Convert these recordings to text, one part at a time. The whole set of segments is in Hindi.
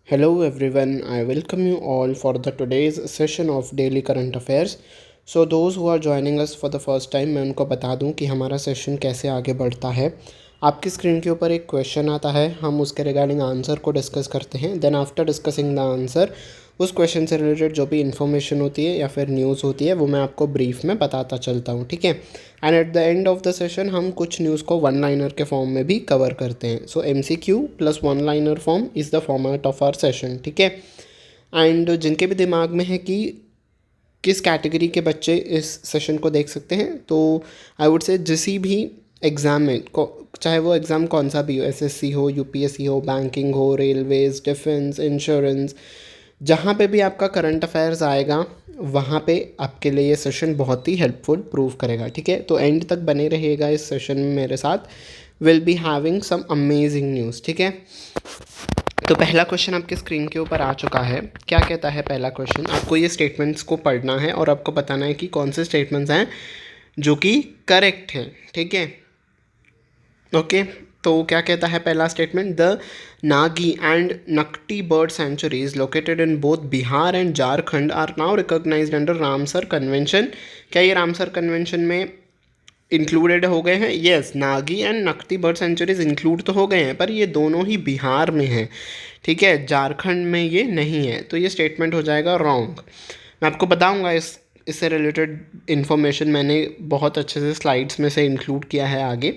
Hello everyone, I welcome you all for the today's session of Daily Current Affairs. So those who are joining us for the first time, मैं उनको बता दूं कि हमारा सेशन कैसे आगे बढ़ता है। आपकी स्क्रीन के ऊपर एक क्वेश्चन आता है, हम उसके रिगार्डिंग आंसर को डिस्कस करते हैं। Then after discussing the answer, उस क्वेश्चन से रिलेटेड जो भी इन्फॉर्मेशन होती है या फिर न्यूज़ होती है वो मैं आपको ब्रीफ में बताता चलता हूँ, ठीक है। And at the end of the session हम कुछ न्यूज़ को वन लाइनर के फॉर्म में भी कवर करते हैं। So MCQ plus one liner form is the format of our session, ठीक है। एंड जिनके भी दिमाग में है कि किस कैटेगरी के बच्चे इस सेशन को देख सकते हैं, तो आई वुड से जिसी भी एग्ज़ाम में चाहे वो एग्ज़ाम कौन सा भी हो, SSC हो, UPSC हो, बैंकिंग हो, रेलवेज़, डिफेंस, इंश्योरेंस, जहाँ पे भी आपका करंट अफेयर्स आएगा वहाँ पे आपके लिए ये सेशन बहुत ही हेल्पफुल प्रूव करेगा, ठीक है। तो एंड तक बने रहिएगा इस सेशन में मेरे साथ। Will be having some amazing news, ठीक है। तो पहला क्वेश्चन आपके स्क्रीन के ऊपर आ चुका है। क्या कहता है पहला क्वेश्चन? आपको ये स्टेटमेंट्स को पढ़ना है और आपको बताना है कि कौन से स्टेटमेंट्स हैं जो कि करेक्ट हैं, ठीक है। ओके, तो क्या कहता है पहला statement? The Nagi and Nakti bird sanctuaries located in both Bihar and Jharkhand are now recognised under Ramsar convention. क्या ये रामसर कन्वेंशन में इंक्लूडेड हो गए हैं? Yes, Nagi and Nakti bird sanctuaries include तो हो गए हैं, पर ये दोनों ही बिहार में हैं, ठीक है, झारखंड में ये नहीं है। तो ये स्टेटमेंट हो जाएगा रॉन्ग। मैं आपको बताऊंगा इससे रिलेटेड इन्फॉर्मेशन मैंने बहुत अच्छे से स्लाइड्स में से इंक्लूड किया है आगे,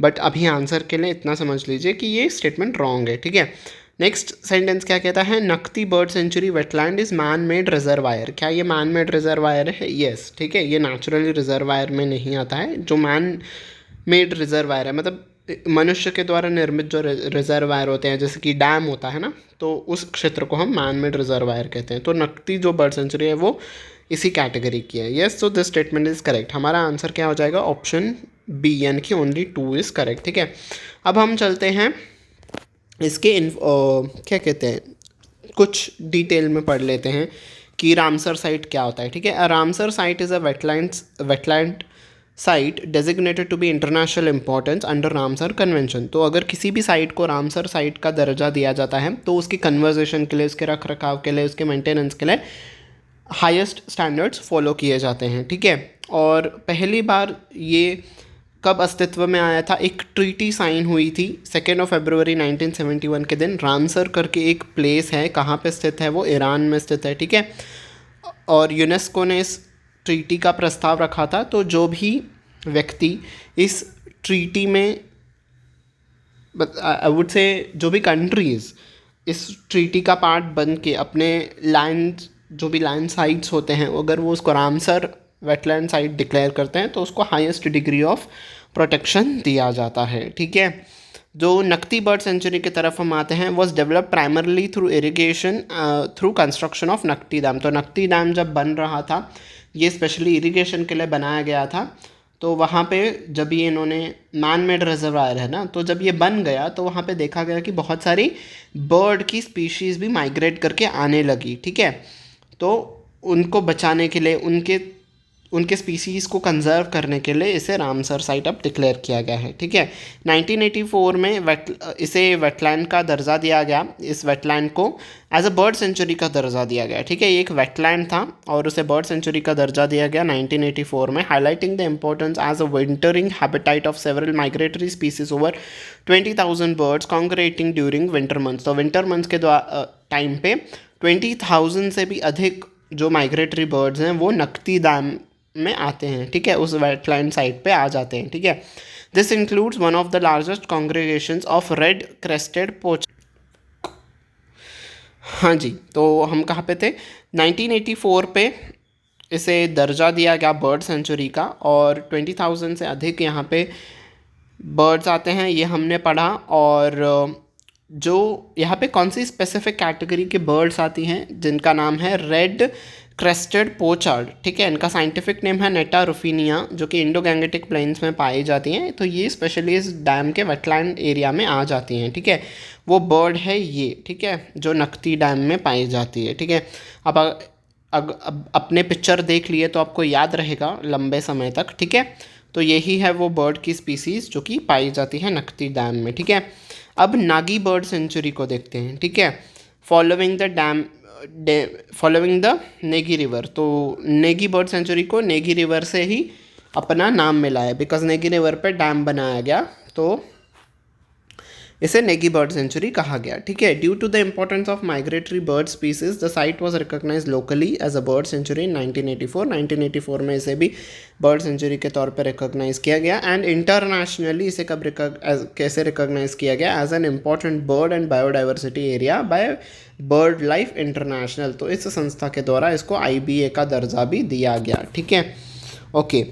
बट अभी आंसर के लिए इतना समझ लीजिए कि ये स्टेटमेंट रॉन्ग है, ठीक है। नेक्स्ट सेंटेंस क्या कहता है? Nakti bird sanctuary wetland is man made reservoir. क्या ये मैन मेड रिजर्वायर है? यस, ठीक है, ये नेचुरली रिजर्वायर में नहीं आता है। जो मैन मेड रिजर्वायर है मतलब मनुष्य के द्वारा निर्मित जो रिजर्वायर होते हैं, जैसे कि डैम होता है ना, तो उस क्षेत्र को हम मैन मेड रिजर्वायर कहते हैं। तो नकती जो बर्ड सेंचुरी है वो इसी कैटेगरी की है। Yes, so this statement is correct. हमारा आंसर क्या हो जाएगा? ऑप्शन बी, यानी कि ओनली 2 इज करेक्ट, ठीक है। अब हम चलते हैं इसके क्या कहते हैं, कुछ डिटेल में पढ़ लेते हैं कि रामसर साइट क्या होता है, ठीक है। Ramsar site is a wetland site designated to be international importance under Ramsar convention. तो अगर किसी भी साइट को रामसर साइट का दर्जा दिया जाता है तो उसकी कन्वर्जेशन के लिए, उसके रख रखाव के लिए, उसके मेंटेनेंस के लिए हाईएस्ट स्टैंडर्ड्स फॉलो किए जाते हैं, ठीक है। और पहली बार ये कब अस्तित्व में आया था? एक ट्रीटी साइन हुई थी 2 फरवरी 1971 के दिन। रामसर करके एक प्लेस है, कहाँ पे स्थित है वो? ईरान में स्थित है, ठीक है। और यूनेस्को ने इस ट्रीटी का प्रस्ताव रखा था। तो जो भी व्यक्ति इस ट्रीटी में, आई वुड से जो भी कंट्रीज़ इस ट्रीटी का पार्ट बन के अपने लैंड, जो भी लैंड साइट्स होते हैं, अगर वो उसको रामसर वेटलैंड साइट डिक्लेयर करते हैं तो उसको हाईएस्ट डिग्री ऑफ प्रोटेक्शन दिया जाता है, ठीक है। जो नकती बर्ड सेंचुरी की तरफ हम आते हैं, was develop primarily through irrigation through construction of Nakti dam. तो नकती डैम जब बन रहा था, ये स्पेशली इरीगेशन के लिए बनाया गया था। तो वहाँ पे जब ये इन्होंने मैन मेड रिजर्वायर है ना, तो जब ये बन गया तो वहाँ पे देखा गया कि बहुत सारी बर्ड की स्पीशीज़ भी माइग्रेट करके आने लगी, ठीक है। तो उनको बचाने के लिए, उनके उनके स्पीसीज़ को कंजर्व करने के लिए इसे रामसर साइट अब डिक्लेयर किया गया है, ठीक है। 1984 में इसे वेटलैंड का दर्जा दिया गया। इस वेटलैंड को एज अ बर्ड सेंचुरी का दर्जा दिया गया, ठीक है। ये एक वेटलैंड था और उसे बर्ड सेंचुरी का दर्जा दिया गया 1984 में, highlighting the importance as a wintering habitat of several migratory species over 20,000 birds congregating during winter months. तो विंटर मंथ्स के टाइम पे 20,000 से भी अधिक जो माइग्रेटरी बर्ड्स हैं वो नकती डैम में आते हैं, ठीक है, उस वेटलैंड साइट पे आ जाते हैं, ठीक है। This includes one of the largest congregations of red crested pochard. हाँ जी, तो हम कहाँ पे थे? 1984 पे इसे दर्जा दिया गया बर्ड सेंचुरी का, और 20,000 से अधिक यहाँ पे बर्ड्स आते हैं, ये हमने पढ़ा। और जो यहाँ पे कौन सी स्पेसिफिक कैटेगरी के बर्ड्स आती हैं, जिनका नाम है रेड क्रेस्टेड पोचार्ड, ठीक है। इनका साइंटिफिक नेम है नेटा रुफिनिया, जो कि इंडो गैंगेटिक प्लेन्स में पाई जाती हैं। तो ये स्पेशली इस डैम के वेटलैंड एरिया में आ जाती हैं, ठीक है। वो बर्ड है ये, ठीक है, जो नकती डैम में पाई जाती है, ठीक है। अब अपने पिक्चर देख लिए तो आपको याद रहेगा लंबे समय तक, ठीक है। तो यही है वो बर्ड की स्पीसीज़ जो कि पाई जाती है नकती डैम में, ठीक है। अब नागी बर्ड सेंचुरी को देखते हैं, ठीक है। Following the dam following the Negi river. तो नेगी बर्ड सेंचुरी को नेगी रिवर से ही अपना नाम मिला है, बिकॉज नेगी रिवर पे डैम बनाया गया, तो इसे नेगी बर्ड सेंचुरी कहा गया। ठीक है, due to the importance of migratory bird species the site was recognize locally as a bird sanctuary in 1984। 1984 में इसे भी बर्ड सेंचुरी के तौर पर रिकॉग्नाइज किया गया, एंड इंटरनेशनली इसे कब कैसे रिकॉग्नाइज किया गया, as an important bird and biodiversity area by bird life international. तो इस संस्था के द्वारा इसको IBA का दर्जा भी दिया गया। ठीक है, okay.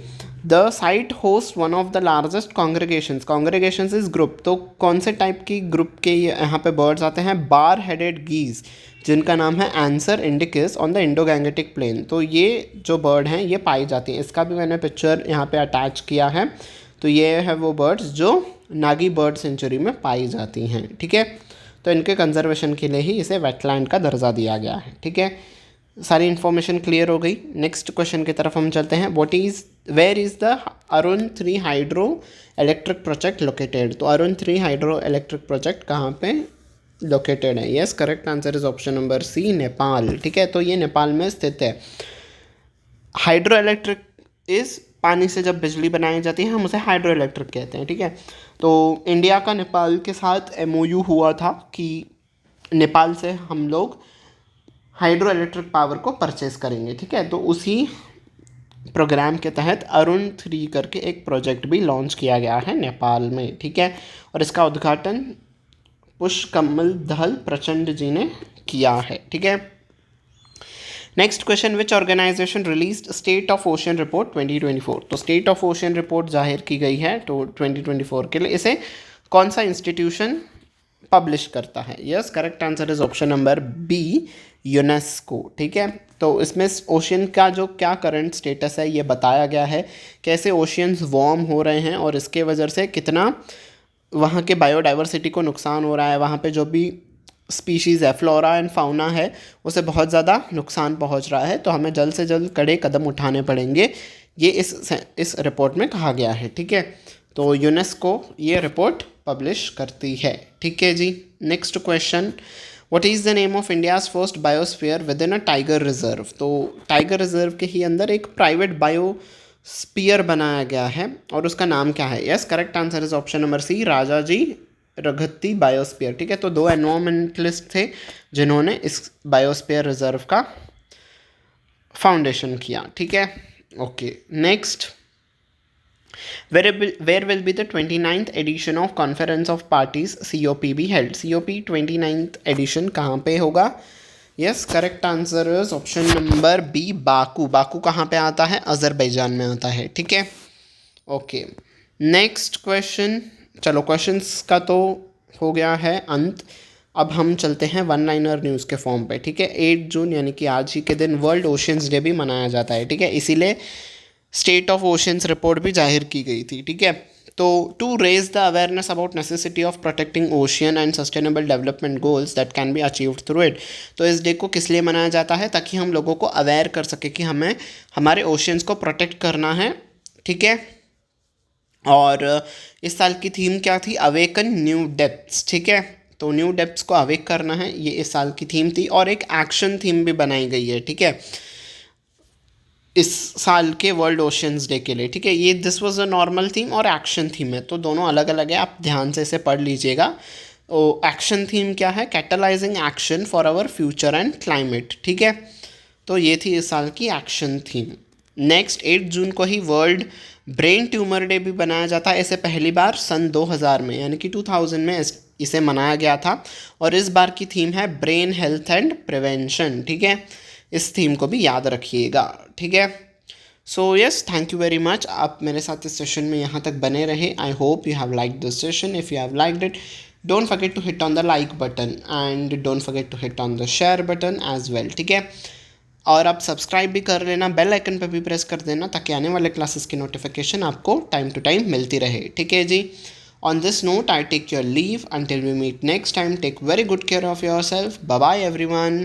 The site host one of the largest congregations is group. तो कौन से टाइप की ग्रुप के यहाँ पे बर्ड्स आते हैं, बार हेडेड गीज, जिनका नाम है Anser indicus on the Indo Gangetic plain. तो ये जो बर्ड हैं ये पाई जाती हैं, इसका भी मैंने पिक्चर यहाँ पे अटैच किया है। तो ये है वो बर्ड्स जो नागी बर्ड सेंचुरी में पाई जाती हैं। ठीक है, तो इनके कंजर्वेशन के लिए ही इसे वेटलैंड का दर्जा दिया गया है। ठीक है, सारी इन्फॉर्मेशन क्लियर हो गई। नेक्स्ट क्वेश्चन की तरफ हम चलते हैं। Where is the Arun 3 hydro electric project located. तो अरुण 3 हाइड्रो इलेक्ट्रिक प्रोजेक्ट कहाँ पे लोकेटेड है? Yes, correct answer is option number C, Nepal. ठीक है, तो ये नेपाल में स्थित है। हाइड्रो इलेक्ट्रिक इज़ पानी से जब बिजली बनाई जाती है हम उसे हाइड्रो इलेक्ट्रिक कहते हैं। ठीक है, तो इंडिया का नेपाल के साथ MOU हुआ था कि नेपाल से हम लोग हाइड्रो इलेक्ट्रिक पावर को परचेस करेंगे। ठीक है, तो उसी प्रोग्राम के तहत अरुण 3 करके एक प्रोजेक्ट भी लॉन्च किया गया है नेपाल में। ठीक है, और इसका उद्घाटन पुष्पकमल दहल प्रचंड जी ने किया है। ठीक है, next question, which organisation released state of ocean report 2024। तो स्टेट ऑफ ओशन रिपोर्ट जाहिर की गई है तो 2024 के लिए। इसे कौन सा इंस्टीट्यूशन पब्लिश करता है? Yes, correct answer is option number B, UNESCO. ठीक है, तो इसमें ओशियन का जो क्या करंट स्टेटस है ये बताया गया है, कैसे ओशियंस वार्म हो रहे हैं और इसके वजह से कितना वहाँ के बायोडाइवर्सिटी को नुकसान हो रहा है, वहाँ पे जो भी स्पीशीज़ है, फ्लोरा एंड फाउना है, उसे बहुत ज़्यादा नुकसान पहुँच रहा है। तो हमें जल्द से जल्द कड़े कदम उठाने पड़ेंगे, ये इस रिपोर्ट में कहा गया है। ठीक है, तो यूनेस्को ये रिपोर्ट पब्लिश करती है। ठीक है जी, next question, what is the name of India's first biosphere within a tiger reserve. तो टाइगर रिजर्व के ही अंदर एक प्राइवेट बायोस्फीयर बनाया गया है और उसका नाम क्या है? Yes, correct answer is option number C, Rajaji रघुत्ती बायोस्फीयर। ठीक है, तो 2 एनवायरमेंटलिस्ट थे जिन्होंने इस बायोस्फीयर रिजर्व का फाउंडेशन किया। ठीक है, okay. Next, where will be the 29th edition of Conference of Parties COP be held? COP 29th edition कहाँ पे होगा? Yes, correct answer is option number B, Baku. Baku कहाँ पे आता है? अजरबैजान में आता है। ठीक है, ओके। नेक्स्ट क्वेश्चन, चलो क्वेश्चंस का तो हो गया है अंत, अब हम चलते हैं वन लाइनर न्यूज़ के फॉर्म पे। ठीक है, 8 जून यानी कि आज ही के दिन वर्ल्ड ओशियंस डे भी मनाया जाता है। ठीक है, इसीलिए स्टेट ऑफ ओशियंस रिपोर्ट भी जाहिर की गई थी। ठीक है, तो to raise the awareness about necessity of protecting ocean and sustainable development goals that can be achieved through it. तो इस डे को किस लिए मनाया जाता है? ताकि हम लोगों को अवेयर कर सके कि हमें हमारे ओशियंस को प्रोटेक्ट करना है। ठीक है, और इस साल की थीम क्या थी? Awaken new depths. ठीक है, तो न्यू डेप्थ्स को अवेक करना है, ये इस साल की थीम थी, और एक एक्शन थीम भी बनाई गई है। ठीक है, इस साल के वर्ल्ड ओशियंस डे के लिए। ठीक है, ये this was a normal theme और एक्शन थीम है, तो दोनों अलग अलग है, आप ध्यान से इसे पढ़ लीजिएगा। तो एक्शन थीम क्या है? Catalysing action for our future and climate. ठीक है, तो ये थी इस साल की एक्शन थीम। नेक्स्ट, 8 जून को ही वर्ल्ड ब्रेन ट्यूमर डे भी बनाया जाता है। इसे पहली बार सन 2000 में यानी कि 2000 में इसे मनाया गया था, और इस बार की थीम है ब्रेन हेल्थ एंड प्रिवेंशन। ठीक है, इस थीम को भी याद रखिएगा। ठीक है, so yes, thank you very much, आप मेरे साथ इस सेशन में यहाँ तक बने रहे। I hope you have like this session. If you have liked it, don't forget to hit on the like button and don't forget to hit on the share button as well. ठीक है, और आप सब्सक्राइब भी कर लेना, बेल आइकन पर भी प्रेस कर देना, ताकि आने वाले क्लासेस की नोटिफिकेशन आपको टाइम टू टाइम मिलती रहे। ठीक है जी, on this note I take your leave until we meet next time. Take very good care of yourself. Bye bye everyone.